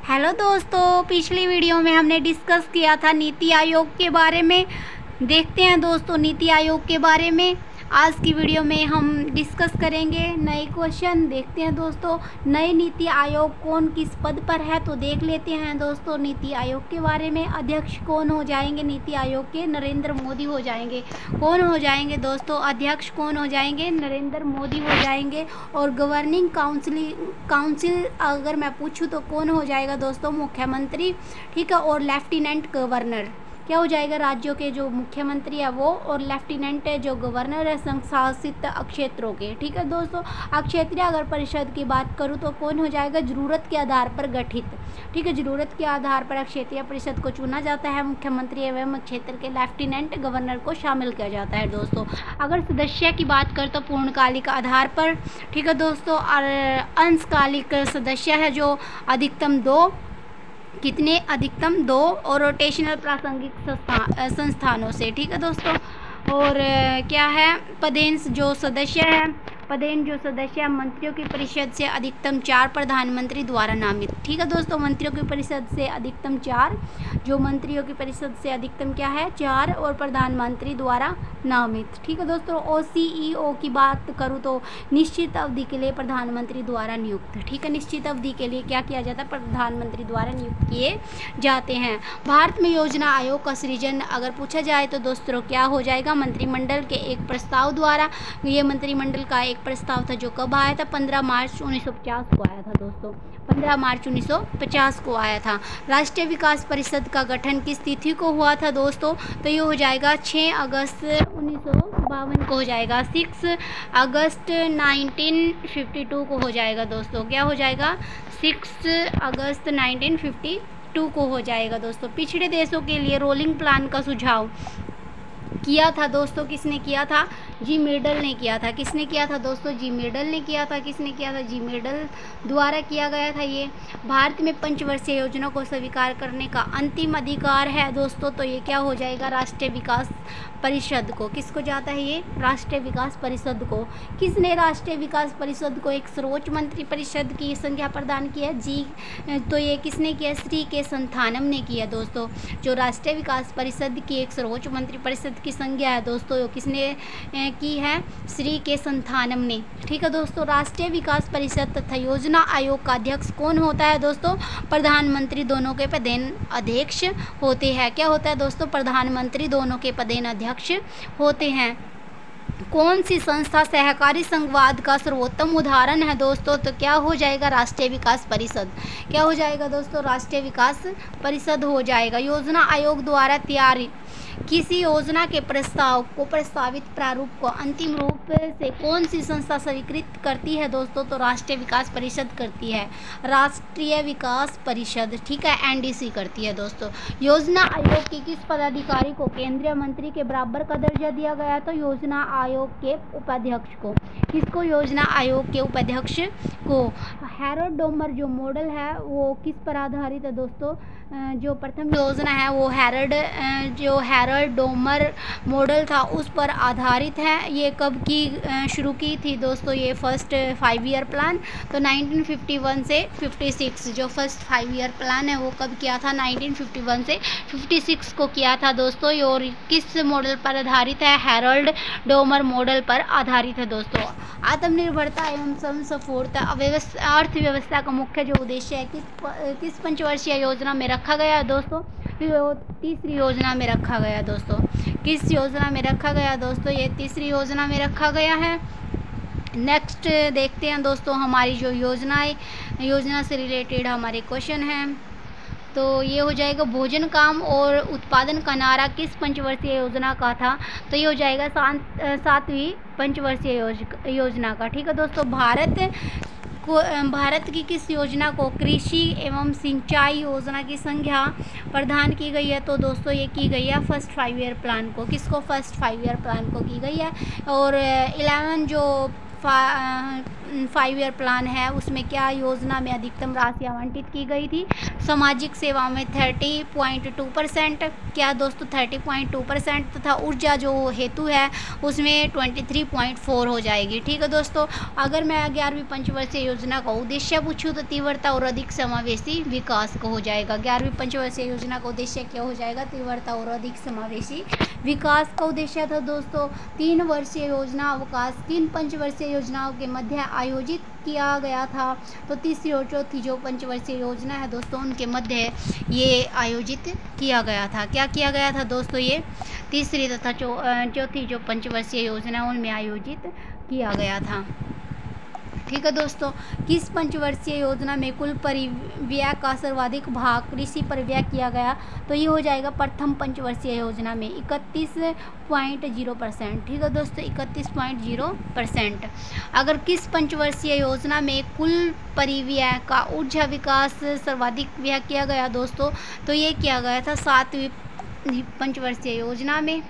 Hello दोस्तों, पिछली video में हमने डिस्कस किया था नीति आयोग के बारे में। देखते हैं दोस्तों नीति आयोग के बारे में। आज की वीडियो में हम डिस्कस करेंगे नए क्वेश्चन। देखते हैं दोस्तों नए नीति आयोग कौन किस पद पर है, तो देख लेते हैं दोस्तों नीति आयोग के बारे में। अध्यक्ष कौन हो जाएंगे नीति आयोग के? नरेंद्र मोदी हो जाएंगे। कौन हो जाएंगे दोस्तों? अध्यक्ष कौन हो जाएंगे? नरेंद्र मोदी हो जाएंगे। और गवर्निंग काउंसिल अगर मैं पूछूं तो कौन हो जाएगा दोस्तों? मुख्यमंत्री, ठीक है। और लेफ्टिनेंट गवर्नर क्या हो जाएगा? राज्यों के जो मुख्यमंत्री है वो, और लेफ्टिनेंट है जो गवर्नर है संघ शासित क्षेत्रों के, ठीक है दोस्तों। क्षेत्रीय अगर परिषद की बात करूँ तो कौन हो जाएगा? जरूरत के आधार पर गठित, ठीक है। जरूरत के आधार पर क्षेत्रीय परिषद को चुना जाता है। मुख्यमंत्री एवं क्षेत्र के लेफ्टिनेंट गवर्नर को शामिल किया जाता है दोस्तों। अगर सदस्य की बात करें तो पूर्णकालिक आधार पर, ठीक है दोस्तों। और अंशकालिक सदस्य है जो अधिकतम 2, कितने? अधिकतम 2, और रोटेशनल प्रासंगिक संस्थानों से, ठीक है दोस्तों। और क्या है? पदेन जो सदस्य है, मंत्रियों की परिषद से अधिकतम 4 प्रधानमंत्री द्वारा नामित, ठीक है दोस्तों। मंत्रियों की परिषद से अधिकतम 4, जो मंत्रियों की परिषद से अधिकतम क्या है? 4, और प्रधानमंत्री द्वारा नामित, ठीक है दोस्तों। और CEO की बात करूँ तो निश्चित अवधि के लिए प्रधानमंत्री द्वारा नियुक्त, ठीक है। निश्चित अवधि के लिए क्या किया जाता है? प्रधानमंत्री द्वारा नियुक्त किए जाते हैं। भारत में योजना आयोग का सृजन अगर पूछा जाए तो दोस्तों क्या हो जाएगा? मंत्रिमंडल के एक प्रस्ताव द्वारा। ये मंत्रिमंडल का एक प्रस्ताव था जो कब आया था? 15 मार्च 1950 को आया था दोस्तों। 15 मार्च 1950 को आया था। राष्ट्रीय विकास परिषद का गठन किस तिथि को हुआ था दोस्तों? तो ये हो जाएगा 6 अगस्त 1952 को हो जाएगा। 6 अगस्त 1952 को हो जाएगा दोस्तों। क्या हो जाएगा? 6 अगस्त 1952 को हो जाएगा दोस्तों। पिछड़े देशों के लिए रोलिंग प्लान का सुझाव किया था दोस्तों। किसने किया था? जी मेडल ने किया था। किसने किया था दोस्तों? जी मेडल ने किया था। किसने किया था? जी मेडल द्वारा किया गया था ये। भारत में पंचवर्षीय योजना को स्वीकार करने का अंतिम अधिकार है दोस्तों, तो ये क्या हो जाएगा? राष्ट्रीय विकास परिषद को। किसको जाता है ये? राष्ट्रीय विकास परिषद को। किसने राष्ट्रीय विकास परिषद को एक सर्वोच्च मंत्री परिषद की संज्ञा प्रदान की है? जी, तो ये किसने किया? श्री के संथानम ने किया दोस्तों। जो राष्ट्रीय विकास परिषद की एक सर्वोच्च मंत्री परिषद की संज्ञा है दोस्तों, किसने की है? श्री के संथानम ने, ठीक है दोस्तों। राष्ट्रीय विकास परिषद तथा योजना आयोग का अध्यक्ष कौन होता है दोस्तों? प्रधानमंत्री दोनों के पदेन अध्यक्ष होते हैं। क्या होता है दोस्तों? प्रधानमंत्री दोनों के पदेन अध्यक्ष होते हैं। कौन सी संस्था सहकारी संघवाद का सर्वोत्तम उदाहरण है दोस्तों? तो क्या हो जाएगा? राष्ट्रीय विकास परिषद। क्या हो जाएगा दोस्तों? राष्ट्रीय विकास परिषद हो जाएगा। योजना आयोग द्वारा तैयार किसी योजना के प्रस्ताव को, प्रस्तावित प्रारूप को अंतिम रूप से कौन सी संस्था स्वीकृत करती है दोस्तों? तो राष्ट्रीय विकास परिषद करती है। राष्ट्रीय विकास परिषद, ठीक है, NDC करती है दोस्तों। योजना आयोग के किस पदाधिकारी को केंद्रीय मंत्री के बराबर का दर्जा दिया गया? तो योजना आयोग के उपाध्यक्ष को। किसको? योजना आयोग के उपाध्यक्ष को। हैरोल्ड डोमर जो मॉडल है वो किस पर आधारित है दोस्तों? जो प्रथम योजना है वो हैरोल्ड डोमर मॉडल था उस पर आधारित है। ये कब की शुरू की थी दोस्तों? ये फर्स्ट 5 ईयर प्लान तो 1951 से 56, जो फर्स्ट 5 ईयर प्लान है वो कब किया था? 1951 से 56 को किया था दोस्तों। और किस मॉडल पर आधारित है? हैरोल्ड डोमर मॉडल पर आधारित है दोस्तों। आत्मनिर्भरता एवं स्वयंस्फूर्ता अर्थव्यवस्था का मुख्य जो उद्देश्य है किस पंचवर्षीय योजना में रखा गया है दोस्तों? तीसरी योजना में रखा गया दोस्तों। किस योजना में रखा गया दोस्तों? ये तीसरी योजना में रखा गया है। नेक्स्ट देखते हैं दोस्तों हमारी जो योजना से रिलेटेड हमारे क्वेश्चन हैं। तो ये हो जाएगा भोजन काम और उत्पादन का नारा किस पंचवर्षीय योजना का था? तो ये हो जाएगा 7वीं पंचवर्षीय योजना का, ठीक है दोस्तों। भारत की किस योजना को कृषि एवं सिंचाई योजना की संज्ञा प्रदान की गई है? तो दोस्तों ये की गई है फर्स्ट 5 ईयर प्लान को। किसको? फर्स्ट 5 ईयर प्लान को की गई है। और 11 जो 5 ईयर प्लान है उसमें क्या योजना में अधिकतम राशि आवंटित की गई थी। सामाजिक सेवा में 30.2%, क्या दोस्तों 30.2%, तथा ऊर्जा जो हेतु है उसमें 23.4 हो जाएगी। ठीक है दोस्तों, अगर मैं 11वीं पंचवर्षीय योजना का उद्देश्य पूछूं तो तीव्रता और अधिक समावेशी विकास का हो जाएगा। 11वीं पंचवर्षीय योजना का उद्देश्य क्या हो जाएगा? तीव्रता और अधिक समावेशी विकास का उद्देश्य था दोस्तों। 3 वर्षीय योजना अवकाश किन पंचवर्षीय योजनाओं के मध्य आयोजित किया गया था? तो तीसरी और चौथी जो पंचवर्षीय योजना है दोस्तों उनके मध्य ये आयोजित किया गया था। क्या किया गया था दोस्तों? ये तीसरी तथा चौथी जो पंचवर्षीय योजना उनमें आयोजित किया गया था। ठीक है दोस्तों, किस पंचवर्षीय योजना में कुल परिव्यय का सर्वाधिक भाग कृषि पर व्यय किया गया? तो ये हो जाएगा प्रथम पंचवर्षीय योजना में 31.0%। ठीक है दोस्तों, 31.0%। अगर किस पंचवर्षीय योजना में कुल परिव्यय का ऊर्जा विकास सर्वाधिक व्यय किया गया दोस्तों? तो ये किया गया था 7वीं पंचवर्षीय योजना में।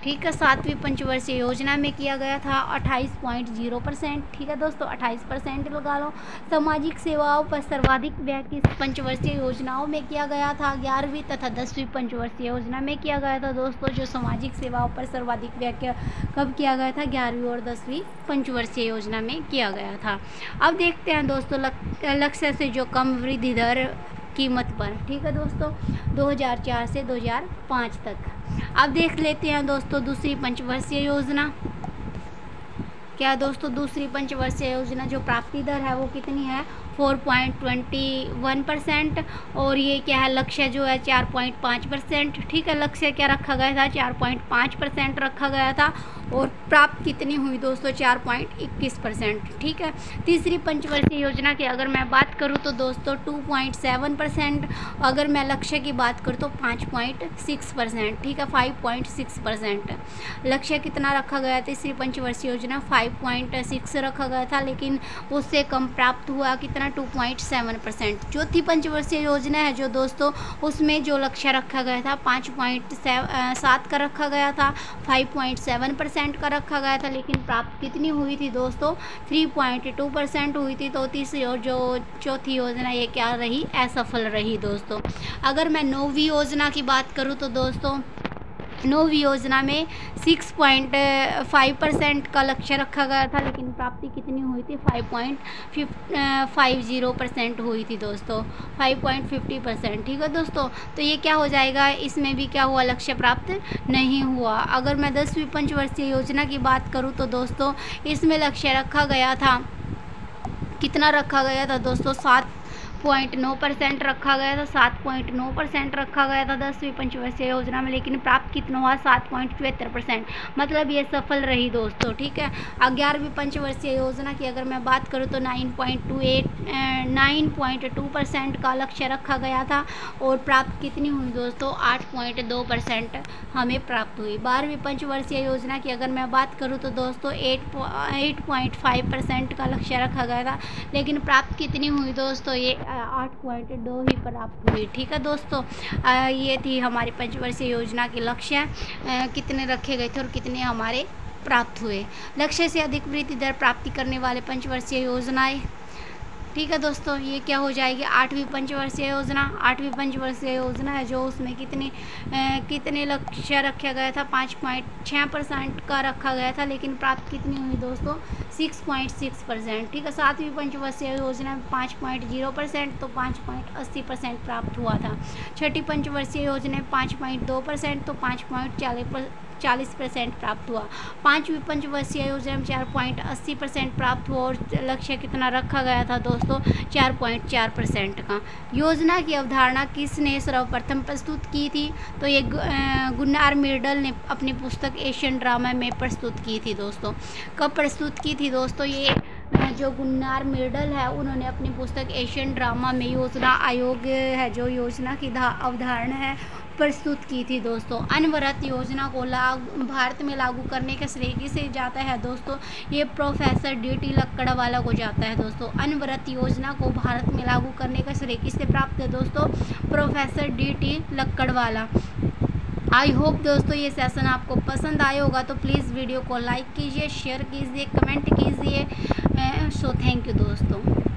ठीक है, 7वीं पंचवर्षीय योजना में किया गया था 28.0%। ठीक है दोस्तों, 28% लगा लो। सामाजिक सेवाओं पर सर्वाधिक व्यय किस पंचवर्षीय योजनाओं में किया गया था? 11वीं तथा 10वीं पंचवर्षीय योजना में किया गया था दोस्तों। जो सामाजिक सेवाओं पर सर्वाधिक व्यय कब किया गया था? 11वीं और 10वीं पंचवर्षीय योजना में किया गया था। अब देखते हैं दोस्तों लक्ष्य से जो कम वृद्धि दर कीमत पर। ठीक है दोस्तों, 2004 से 2005 तक। अब देख लेते हैं दोस्तों दूसरी पंचवर्षीय योजना। क्या दोस्तों दूसरी पंचवर्षीय योजना जो प्राप्ति दर है वो कितनी है? 4.21%। और ये क्या है? लक्ष्य जो है 4.5%। ठीक है, लक्ष्य क्या रखा गया था? 4.5% रखा गया था। और प्राप्त कितनी हुई दोस्तों? 4.21%। ठीक है, तीसरी पंचवर्षीय योजना की अगर मैं बात करूँ तो दोस्तों 2.7%। अगर मैं लक्ष्य की बात करूँ तो 5.6%। ठीक है, 5.6%। लक्ष्य कितना रखा गया? तीसरी पंचवर्षीय योजना 5.6 रखा गया था, लेकिन उससे कम प्राप्त हुआ कितना? 2.7%। चौथी पंचवर्षीय योजना है जो दोस्तों उसमें जो लक्ष्य रखा गया था 5.7 का रखा गया था, 5.7% का रखा गया था, लेकिन प्राप्त कितनी हुई थी दोस्तों? 3.2% हुई थी। तो तीसरी और जो चौथी योजना ये क्या रही? असफल रही दोस्तों। अगर मैं 9वीं योजना की बात करूँ तो दोस्तों 9वीं योजना में 6.5% का लक्ष्य रखा गया था, लेकिन प्राप्ति कितनी हुई थी? 5.50% हुई थी दोस्तों, 5.50%। ठीक है दोस्तों, तो ये क्या हो जाएगा? इसमें भी क्या हुआ? लक्ष्य प्राप्त नहीं हुआ। अगर मैं 10वीं पंचवर्षीय योजना की बात करूँ तो दोस्तों इसमें लक्ष्य रखा गया था, कितना रखा गया था दोस्तों? 7.9% रखा गया था, 7.9% रखा गया था 10वीं पंचवर्षीय योजना में, लेकिन प्राप्त कितना हुआ? 7.74%। मतलब ये सफल रही दोस्तों। ठीक है, 11वीं पंचवर्षीय योजना की अगर मैं बात करूँ तो 9.2% का लक्ष्य रखा गया था और प्राप्त कितनी हुई दोस्तों? 8.2% हमें प्राप्त हुई। 12वीं पंचवर्षीय योजना की अगर मैं बात करूँ तो दोस्तों 8.5% का लक्ष्य रखा गया था, लेकिन प्राप्त कितनी हुई दोस्तों? ये 8.2 ही प्राप्त हुई। ठीक है दोस्तों, ये थी हमारी पंचवर्षीय योजना के लक्ष्य कितने रखे गए थे और कितने हमारे प्राप्त हुए। लक्ष्य से अधिक वृद्धि दर प्राप्ति करने वाले पंचवर्षीय योजनाएं। ठीक है दोस्तों, ये क्या हो जाएगी? 8वीं पंचवर्षीय योजना। 8वीं पंचवर्षीय योजना है जो उसमें कितने लक्ष्य रखा गया था? 5.6% का रखा गया था, लेकिन प्राप्त कितनी हुई दोस्तों? 6.6%। ठीक है, 7वीं पंचवर्षीय योजना में 5.0% तो 5.80% प्राप्त हुआ था। 6ठी पंचवर्षीय योजना में 5.2% तो 5.40% प्राप्त हुआ। 5वीं पंचवर्षीय योजना में 4.80% प्राप्त हुआ और लक्ष्य कितना रखा गया था दोस्तों? 4.4% का। योजना की अवधारणा किसने सर्वप्रथम प्रस्तुत की थी? तो ये गुन्नार मिर्डल ने अपनी पुस्तक एशियन ड्रामा में प्रस्तुत की थी दोस्तों। कब प्रस्तुत की थी दोस्तों? ये जो गुन्नार मिर्डल है उन्होंने अपनी पुस्तक एशियन ड्रामा में योजना आयोग है जो योजना की अवधारणा है प्रस्तुत की थी दोस्तों। अनवरत योजना को भारत में लागू करने के श्रेय किसे जाता है दोस्तों? ये प्रोफेसर डी.टी. लक्कड़वाला को जाता है दोस्तों। अनवरत योजना को भारत में लागू करने का श्रेय किसे प्राप्त है दोस्तों? Professor DT. लक्कड़वाला। आई होप दोस्तों ये सेशन आपको पसंद आया होगा, तो प्लीज़ वीडियो को लाइक कीजिए, शेयर कीजिए, कमेंट कीजिए। सो थैंक यू दोस्तों।